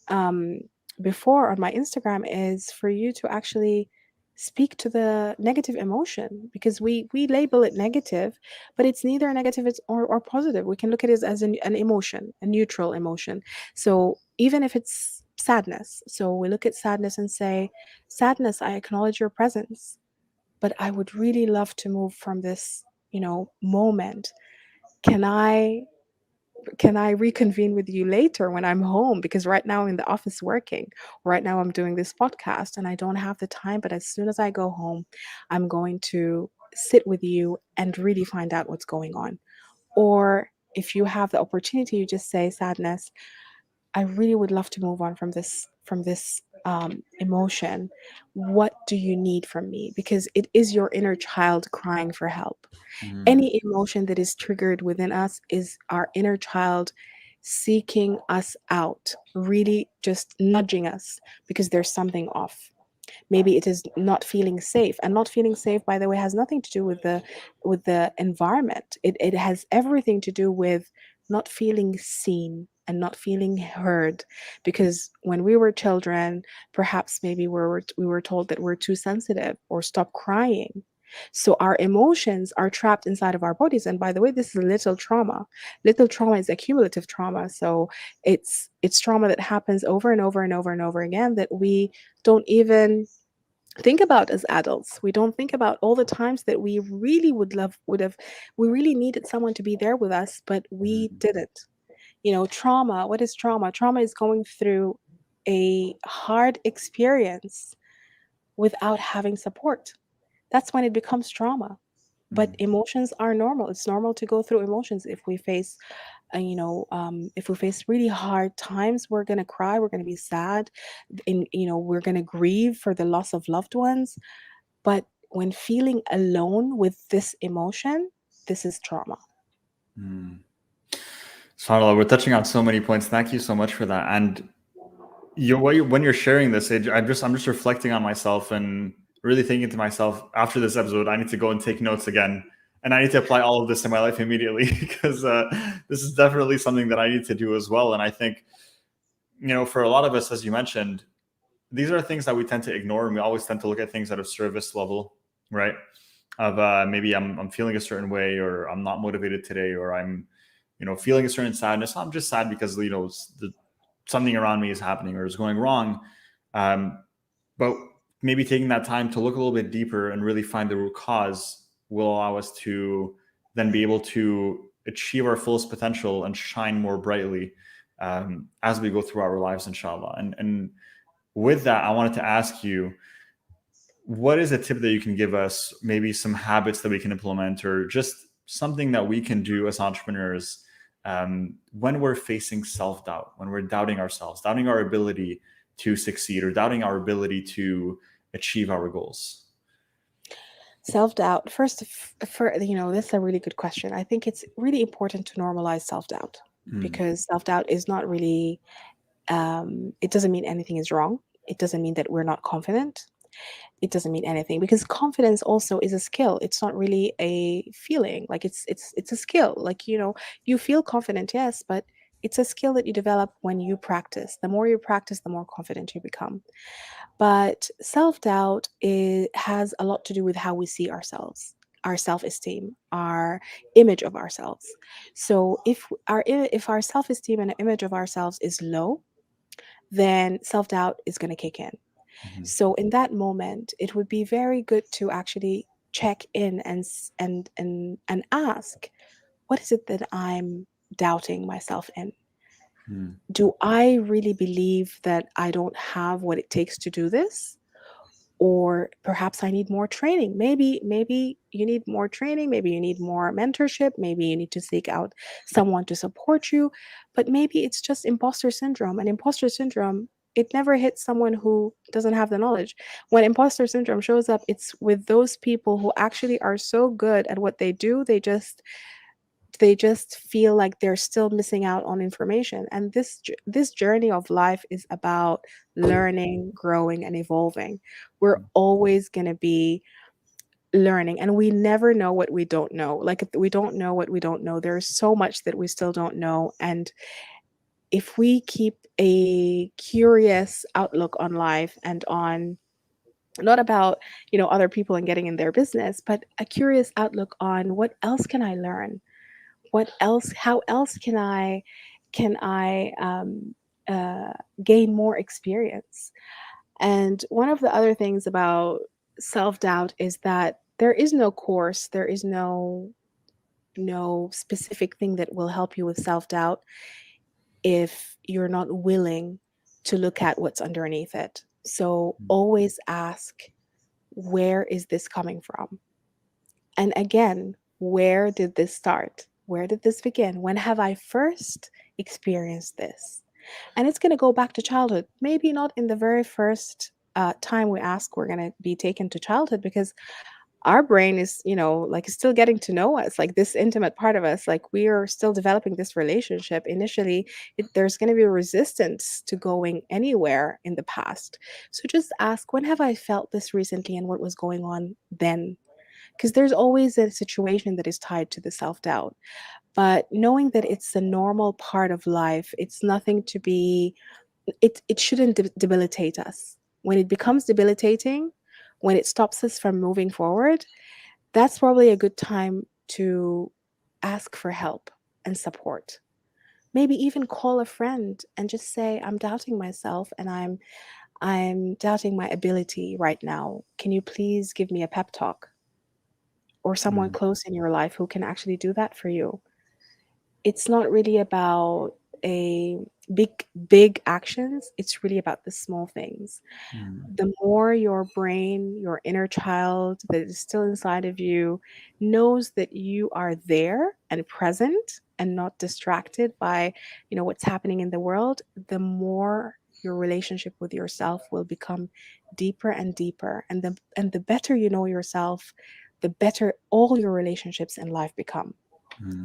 um, before on my Instagram is for you to actually speak to the negative emotion, because we label it negative, but it's neither negative or positive. We can look at it as an emotion, a neutral emotion. So even if it's sadness, so we look at sadness and say, sadness, I acknowledge your presence, but I would really love to move from this moment. Can I can I reconvene with you later when I'm home? Because right now I'm in the office working. Right now I'm doing this podcast and I don't have the time. But as soon as I go home, I'm going to sit with you and really find out what's going on. Or if you have the opportunity, you just say, Sadness, I really would love to move on from this emotion. What do you need from me? Because it is your inner child crying for help. Mm, Any emotion that is triggered within us is our inner child seeking us out, really just nudging us because there's something off. Maybe it is not feeling safe, and not feeling safe, by the way, has nothing to do with the environment. It has everything to do with not feeling seen and not feeling heard. Because when we were children, perhaps maybe we were told that we're too sensitive or stop crying. So our emotions are trapped inside of our bodies. And by the way, this is little trauma. Little trauma is accumulative trauma. So it's trauma that happens over and over and over and over again that we don't even think about as adults. We don't think about all the times that we really we really needed someone to be there with us, but we mm, didn't. Trauma, what is trauma? Trauma is going through a hard experience without having support. That's when it becomes trauma. But mm, emotions are normal. It's normal to go through emotions. If we face really hard times, we're gonna cry. We're gonna be sad, and we're gonna grieve for the loss of loved ones. But when feeling alone with this emotion, this is trauma. mm. SubhanAllah, we're touching on so many points. Thank you so much for that. And when you're sharing this, I'm just reflecting on myself and really thinking to myself, after this episode, I need to go and take notes again, and I need to apply all of this in my life immediately because this is definitely something that I need to do as well. And I think, for a lot of us, as you mentioned, these are things that we tend to ignore, and we always tend to look at things at a service level, right? Of maybe I'm feeling a certain way, or I'm not motivated today, or I'm feeling a certain sadness. I'm just sad because something around me is happening or is going wrong. Um, but maybe taking that time to look a little bit deeper and really find the root cause will allow us to then be able to achieve our fullest potential and shine more brightly as we go through our lives, inshallah. And with that, I wanted to ask you, what is a tip that you can give us, maybe some habits that we can implement, or just something that we can do as entrepreneurs when we're facing self-doubt, when we're doubting ourselves, doubting our ability to succeed, or doubting our ability to achieve our goals? Self-doubt. First, this is a really good question. I think it's really important to normalize self-doubt, Mm, because self-doubt is not really, it doesn't mean anything is wrong. It doesn't mean that we're not confident. It doesn't mean anything, because confidence also is a skill. It's not really a feeling. Like it's a skill. Like, you feel confident, yes, but it's a skill that you develop when you practice. The more you practice, the more confident you become. But self-doubt has a lot to do with how we see ourselves, our self-esteem, our image of ourselves. So if our self-esteem and image of ourselves is low, then self-doubt is going to kick in. mhm, So in that moment, it would be very good to actually check in and ask, what is it that I'm doubting myself in? mm, Do I really believe that I don't have what it takes to do this? Or perhaps I need more training. Maybe you need more training, maybe you need more mentorship, maybe you need to seek out someone to support you. But maybe it's just imposter syndrome. And imposter syndrome, it never hits someone who doesn't have the knowledge. When imposter syndrome shows up, it's with those people who actually are so good at what they do, they just feel like they're still missing out on information. And this journey of life is about learning, growing, and evolving. We're always going to be learning, and we never know what we don't know. Like, we don't know what we don't know. There's so much that we still don't know. And if we keep a curious outlook on life, and on not about other people and getting in their business, but a curious outlook on what else can I learn, what else how else can I uh, gain more experience. And one of the other things about self-doubt is that there is no course, there is no no specific thing that will help you with self-doubt if you're not willing to look at what's underneath it. So always ask, where is this coming from? And again, where did this start? Where did this begin? When have I first experienced this? And it's going to go back to childhood. Maybe not in the very first time we ask, we're going to be taken to childhood, because our brain is, like, still getting to know us, like this intimate part of us, like we are still developing this relationship. Initially, there's going to be a resistance to going anywhere in the past. So just ask, when have I felt this recently and what was going on then? Because there's always a situation that is tied to the self-doubt. But knowing that it's a normal part of life, it's nothing to be, it shouldn't debilitate us. When it becomes debilitating, when it stops us from moving forward, that's probably a good time to ask for help and support. Maybe even call a friend and just say, I'm doubting myself and I'm doubting my ability right now. Can you please give me a pep talk? Or someone close in your life who can actually do that for you. It's not really about a big actions. It's really about the small things. The more your brain, your inner child that is still inside of you knows that you are there and present and not distracted by, what's happening in the world, the more your relationship with yourself will become deeper and deeper. And the better you know yourself, the better all your relationships in life become.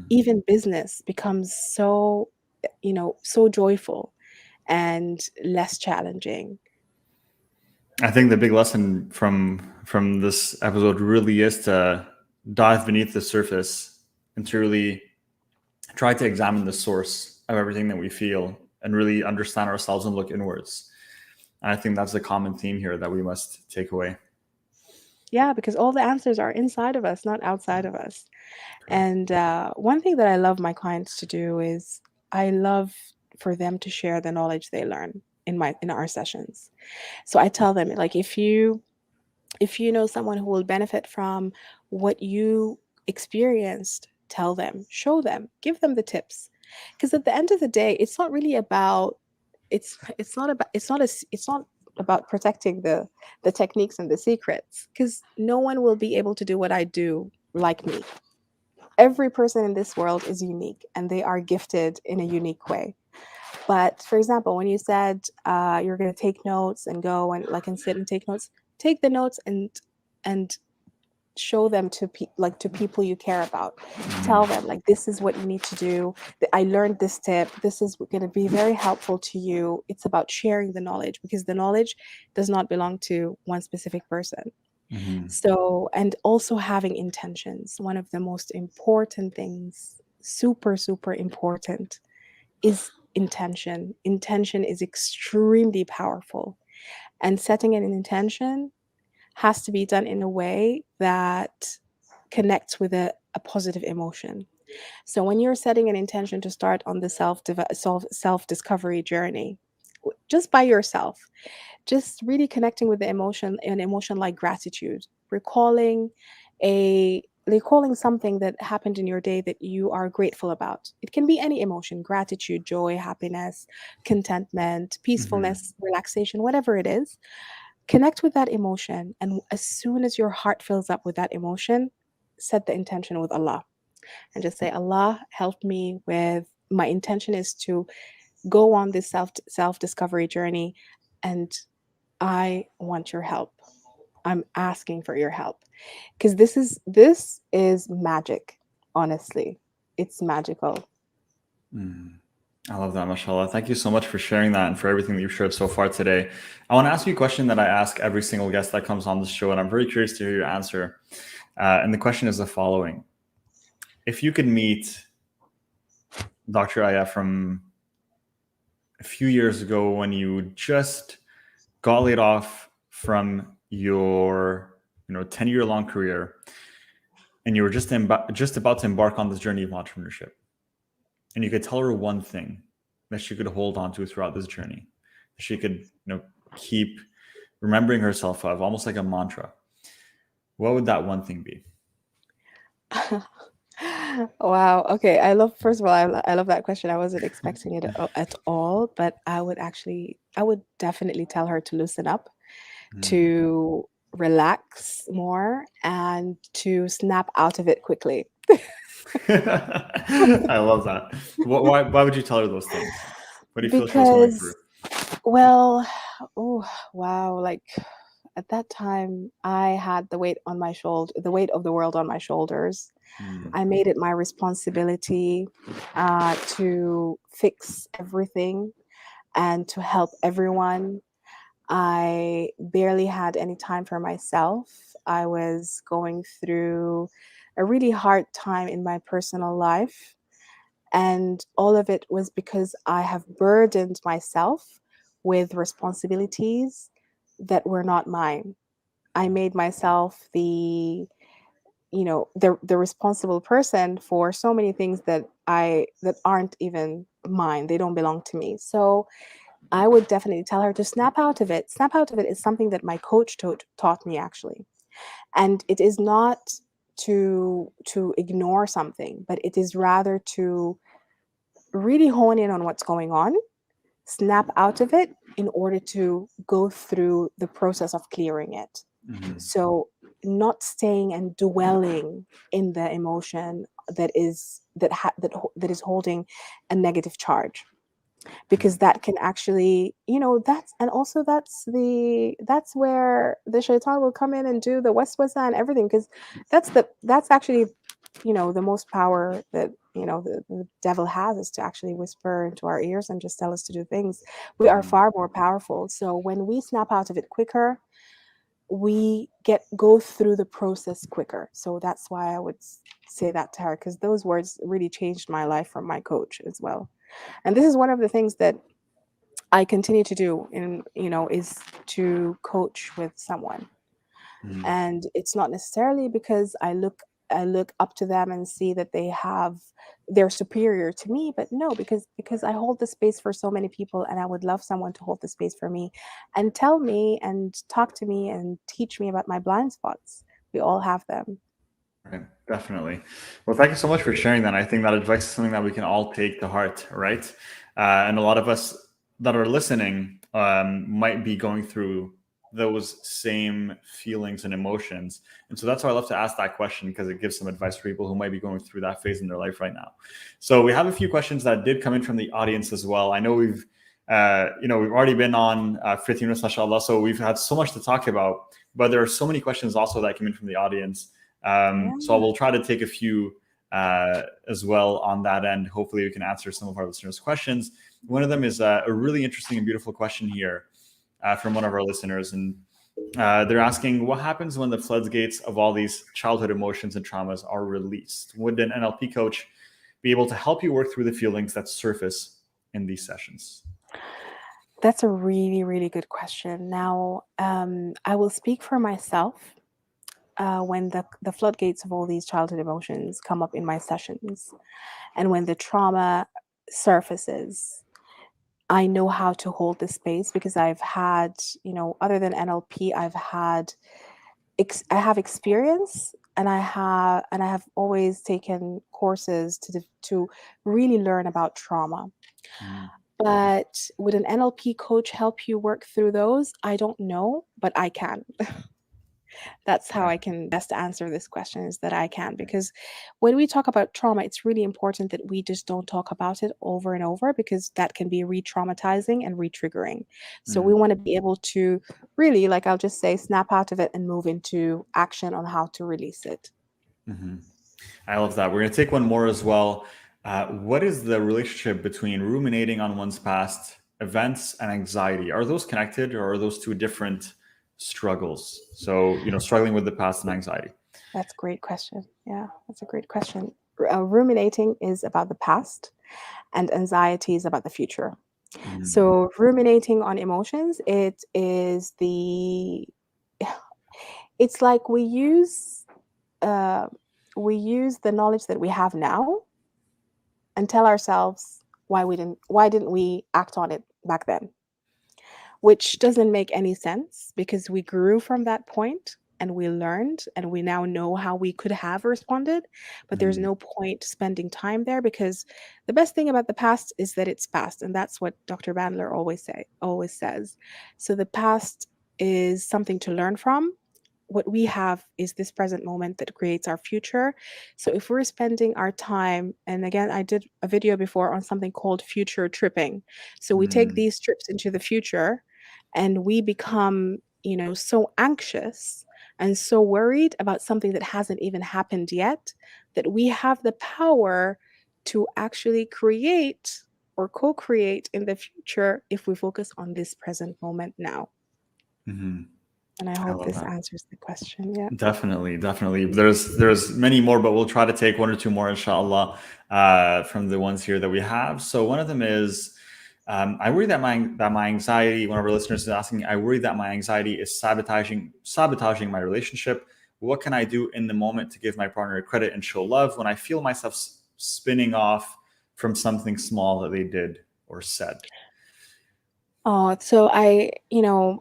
Even business becomes so joyful and less challenging. I think the big lesson from this episode really is to dive beneath the surface and to really try to examine the source of everything that we feel and really understand ourselves and look inwards. And I think that's the common theme here that we must take away. Yeah, because all the answers are inside of us, not outside of us. And one thing that I love my clients to do is I love for them to share the knowledge they learn in our sessions. So I tell them, like, if you know someone who will benefit from what you experienced, tell them, show them, give them the tips. Because at the end of the day, it's not really about it's not about protecting the techniques and the secrets, because no one will be able to do what I do like me. Every person in this world is unique and they are gifted in a unique way. But for example, when you said you're going to take notes and go and sit and take notes, take the notes and show them to people you care about. Tell them, like, this is what you need to do. I learned this tip. This is going to be very helpful to you. It's about sharing the knowledge, because the knowledge does not belong to one specific person. So, and also having intentions. One of the most important things, super, super important, is intention. Intention is extremely powerful. And setting an intention has to be done in a way that connects with a positive emotion. So when you're setting an intention to start on the self-discovery journey, just by yourself, just really connecting with the emotion, an emotion like gratitude, recalling something that happened in your day that you are grateful about. It can be any emotion: gratitude, joy, happiness, contentment, peacefulness, relaxation, whatever it is. Connect with that emotion, and as soon as your heart fills up with that emotion, set the intention with Allah and just say, Allah, help me with, my intention is to go on this self-discovery journey, and I want your help. I'm asking for your help. Because this is magic, honestly. It's magical. I love that, mashallah. Thank you so much for sharing that and for everything that you've shared so far today. I want to ask you a question that I ask every single guest that comes on the show, and I'm very curious to hear your answer. And the question is the following. If you could meet Dr. Ayat from a few years ago when you just got laid off from your 10-year-long career, and you were just about to embark on this journey of entrepreneurship, and you could tell her one thing that she could hold on to throughout this journey, she could keep remembering herself of, almost like a mantra, what would that one thing be? Wow. Okay. First of all, I love that question. I wasn't expecting it at all, but I would definitely tell her to loosen up, Mm. to relax more, and to snap out of it quickly. I love that. Why would you tell her those things? What do you feel she was going through? Because, well, oh, wow. Like at that time, I had the weight of the world on my shoulders. Mm. I made it my responsibility to fix everything and to help everyone. I barely had any time for myself. I was going through a really hard time in my personal life. And all of it was because I have burdened myself with responsibilities that were not mine. I made myself the responsible person for so many things that aren't even mine. They don't belong to me. So I would definitely tell her to snap out of it. Snap out of it is something that my coach taught me, actually. And it is not to ignore something, but it is rather to really hone in on what's going on, snap out of it in order to go through the process of clearing it. Mhm. So not staying and dwelling in the emotion that is holding a negative charge, because Mhm. that can actually, that's where the shaitan will come in and do the waswasa and everything, because that's actually, the most power that, the devil has, is to actually whisper into our ears and just tell us to do things. We are Mhm. far more powerful. So when we snap out of it quicker, we go through the process quicker. So that's why I would say that to her, because those words really changed my life from my coach as well. And this is one of the things that I continue to do is to coach with someone. Mhm. And it's not necessarily because I look up to them and see that they're superior to me, but no, because I hold the space for so many people, and I would love someone to hold the space for me and tell me and talk to me and teach me about my blind spots. We all have them. Right, definitely. Well, thank you so much for sharing that. I think that advice is something that we can all take to heart, right? And a lot of us that are listening might be going through those same feelings and emotions. And so that's why I love to ask that question, because it gives some advice for people who might be going through that phase in their life right now. So we have a few questions that did come in from the audience as well. I know we've already been on 15 minutes, mashallah, so we've had so much to talk about, but there are so many questions also that came in from the audience. So I Yeah. will try to take a few as well on that end. Hopefully, we can answer some of our listeners' questions. One of them is a really interesting and beautiful question here from one of our listeners. And they're asking, what happens when the floodgates of all these childhood emotions and traumas are released? Would an NLP coach be able to help you work through the feelings that surface in these sessions? That's a really, really good question. Now, I will speak for myself. When the floodgates of all these childhood emotions come up in my sessions, and when the trauma surfaces, I know how to hold the space, because I've had, other than NLP, I have experience, and I have always taken courses to really learn about trauma. Mhm. But would an NLP coach help you work through those? I don't know, but I can. That's how Right. I can best answer this question, is that I can. Because when we talk about trauma, it's really important that we just don't talk about it over and over, because that can be re-traumatizing and re-triggering. So we Mhm. want to be able to really, like, I'll just say, snap out of it and move into action on how to release it. Mhm. I love that. We're going to take one more as well. What is the relationship between ruminating on one's past events and anxiety? Are those connected, or are those two different struggles? So, struggling with the past and anxiety. That's a great question. Yeah, that's a great question. Ruminating is about the past, and anxiety is about the future. Mhm. So ruminating on emotions, it's like uh, we use the knowledge that we have now and tell ourselves why didn't we act on it back then, which doesn't make any sense, because we grew from that point. and we learned and we now know how we could have responded, but there's Mhm. no point spending time there because the best thing about the past is that it's past, and that's what Dr. Bandler always says. So the past is something to learn from. What we have is this present moment that creates our future. So if we're spending our time, and again, I did a video before on something called future tripping. So we take Mm. these trips into the future and we become, so anxious and so worried about something that hasn't even happened yet that we have the power to actually create or co-create in the future if we focus on this present moment now. Mhm. And I I hope love this that. answers the question. Yeah. Definitely, definitely. There's many more, but we'll try to take one or two more, inshallah, from the ones here that we have. So one of them is, I worry that my anxiety. One of our listeners is asking, I worry that my anxiety is sabotaging my relationship. What can I do in the moment to give my partner credit and show love when I feel myself spinning off from something small that they did or said? Oh, so I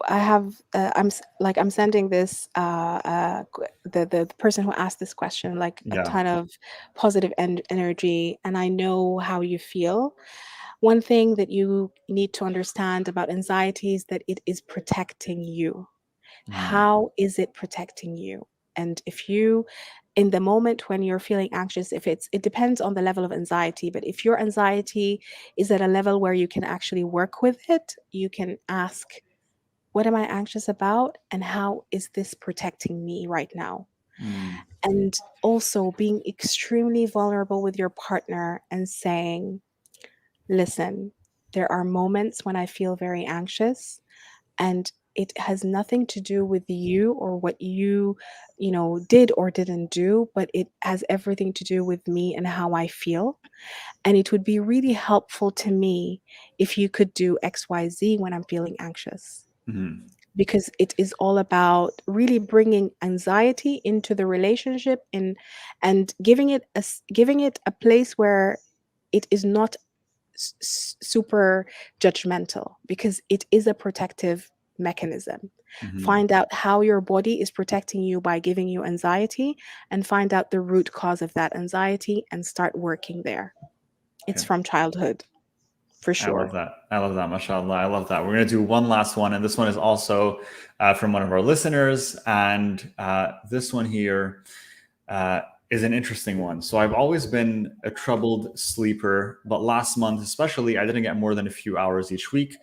have, I'm sending this, the person who asked this question, like a Yeah. ton of positive energy, and I know how you feel. One thing that you need to understand about anxiety is that it is protecting you. Mm, How is it protecting you? And if you, in the moment when you're feeling anxious, it depends on the level of anxiety, but if your anxiety is at a level where you can actually work with it, you can ask, what am I anxious about? And how is this protecting me right now? mm, And also being extremely vulnerable with your partner and saying, listen, there are moments when I feel very anxious and it has nothing to do with you or what you did or didn't do, but it has everything to do with me and how I feel. And it would be really helpful to me if you could do XYZ when I'm feeling anxious, mm, because it is all about really bringing anxiety into the relationship and giving it a place where it is not super judgmental, because it is a protective mechanism. mm. Find out how your body is protecting you by giving you anxiety, and find out the root cause of that anxiety and start working there. It's Okay. from childhood, for I love sure. that. I love that. MashaAllah. I love that. We're going to do one last one. And this one is also from one of our listeners. And this one here uh, is an interesting one. So I've always been a troubled sleeper, but last month, especially, I didn't get more than a few hours each week.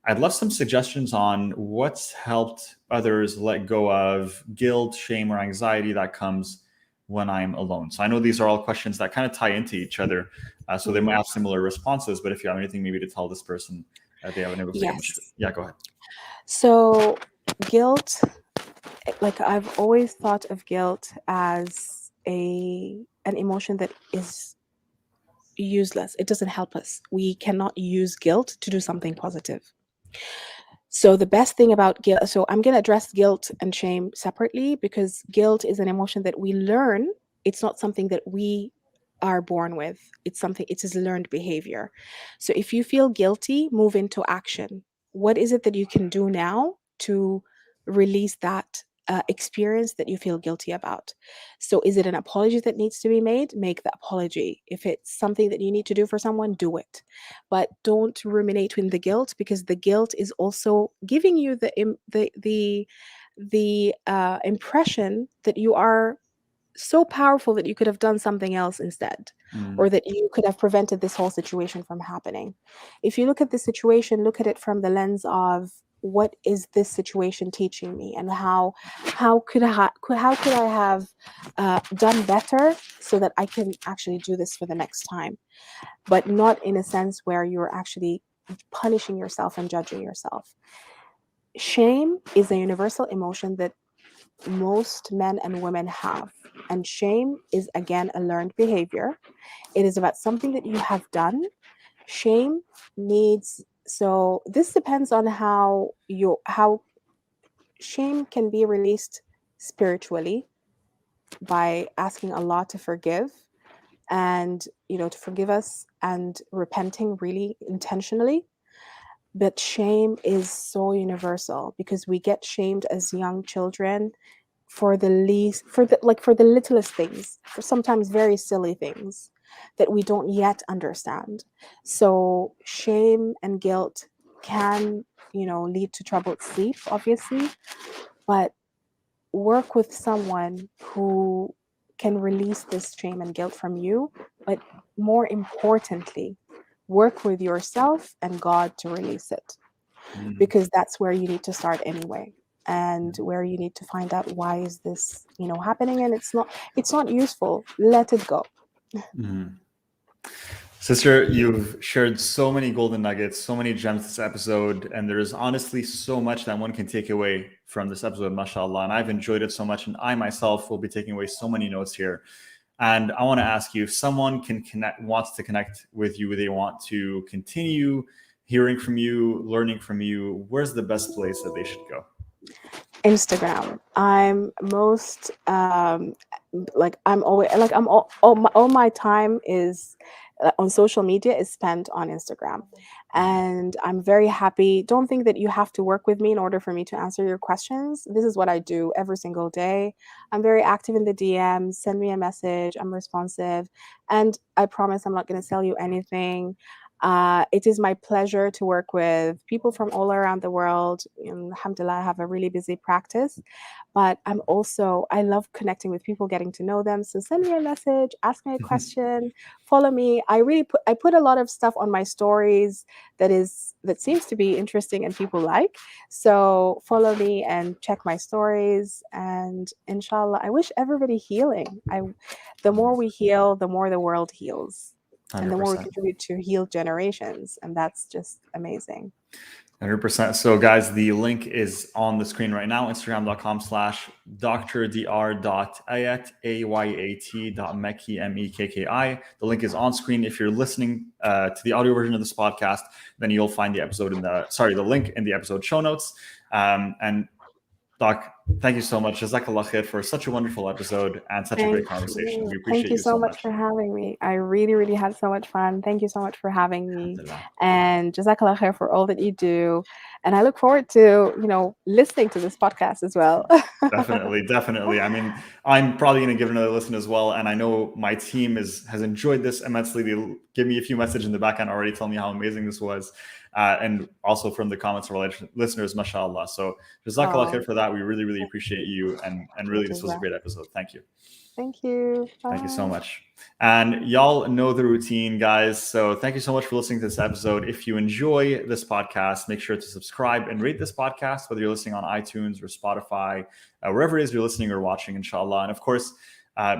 I'd love some suggestions on what's helped others let go of guilt, shame, or anxiety that comes when I'm alone. So I know these are all questions that kind of tie into each other. So they might Mhm. have similar responses, but if you have anything maybe to tell this person they haven't able to get much. Yes. Yeah, go ahead. So, guilt, like I've always thought of guilt as an emotion that is useless. It doesn't help us. We cannot use guilt to do something positive. So the best thing about guilt, so I'm going to address guilt and shame separately, because guilt is an emotion that we learn. It's not something that we are born with. It is learned behavior. So if you feel guilty, move into action. What is it that you can do now to release that experience that you feel guilty about? So is it an apology that needs to be made? Make the apology. If it's something that you need to do for someone, do it, but don't ruminate in the guilt, because the guilt is also giving you the impression that you are so powerful that you could have done something else instead, or Mm, that you could have prevented this whole situation from happening. If you look at the situation, look at it from the lens of, what is this situation teaching me, and how could I have done better so that I can actually do this for the next time, but not in a sense where you're actually punishing yourself and judging yourself. Shame is a universal emotion that most men and women have. And shame is, again, a learned behavior. It is about something that you have done. Shame needs, so this depends on how shame can be released spiritually, by asking Allah to forgive, and to forgive us, and repenting really intentionally. But shame is so universal, because we get shamed as young children for the littlest things, for sometimes very silly things that we don't yet understand. So shame and guilt can, lead to troubled sleep, obviously, but work with someone who can release this shame and guilt from you, but more importantly, work with yourself and God to release it, because that's where you need to start anyway, and where you need to find out why is this happening, and it's not useful. Let it go. Sister, you've shared so many golden nuggets, so many gems this episode, and there's honestly so much that one can take away from this episode, mashallah. And I've enjoyed it so much, and I myself will be taking away so many notes here. And I want to ask you, if someone wants to connect with you, they want to continue hearing from you, learning from you, where's the best place that they should go? Instagram. I'm most all my time is on social media is spent on Instagram, and I'm very happy. Don't think that you have to work with me in order for me to answer your questions. This is what I do every single day. I'm very active in the DMs. Send me a message. I'm responsive, and I promise I'm not going to sell you anything. It is my pleasure to work with people from all around the world. Alhamdulillah, I have a really busy practice, but I love connecting with people, getting to know them. So send me a message, ask me a question, follow me. I put a lot of stuff on my stories that seems to be interesting and people like. So follow me and check my stories. And inshallah, I wish everybody healing. The more we heal, the more the world heals. 100%. And the more we contribute to heal generations. And that's just amazing. 100%. So guys, the link is on the screen right now, instagram.com/dr.ayat, ayat.mekki. The link is on screen. If you're listening to the audio version of this podcast, then you'll find the link in the episode show notes. And Doc, thank you so much. Jazakallah khair for such a wonderful episode and such a great conversation. We appreciate you so much for having me. I really, really had so much fun. Thank you so much for having me. And Jazakallah khair for all that you do. And I look forward to, listening to this podcast as well. Definitely. I mean, I'm probably going to give it another listen as well. And I know my team has enjoyed this immensely. They give me a few messages in the back end already telling me how amazing this was. And also from the comments of our listeners, mashallah. So jazakallah khair for that. We really, really appreciate you. And really, this was a great episode. Thank you. Thank you. Bye. Thank you so much. And y'all know the routine, guys. So thank you so much for listening to this episode. If you enjoy this podcast, make sure to subscribe and rate this podcast, whether you're listening on iTunes or Spotify, wherever it is you're listening or watching, inshallah. And of course,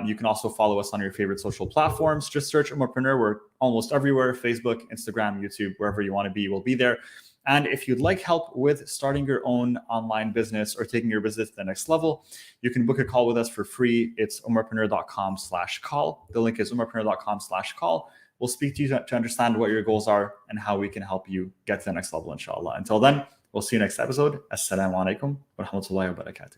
you can also follow us on your favorite social platforms. Just search Ummahpreneur. We're almost everywhere: Facebook, Instagram, YouTube, wherever you want to be, we'll be there. And if you'd like help with starting your own online business or taking your business to the next level, you can book a call with us for free. It's ummahpreneur.com/call. The link is ummahpreneur.com/call. We'll speak to you to understand what your goals are and how we can help you get to the next level, inshallah. Until then, we'll see you next episode. Assalamu alaikum wa rahmatullahi wa barakatuh.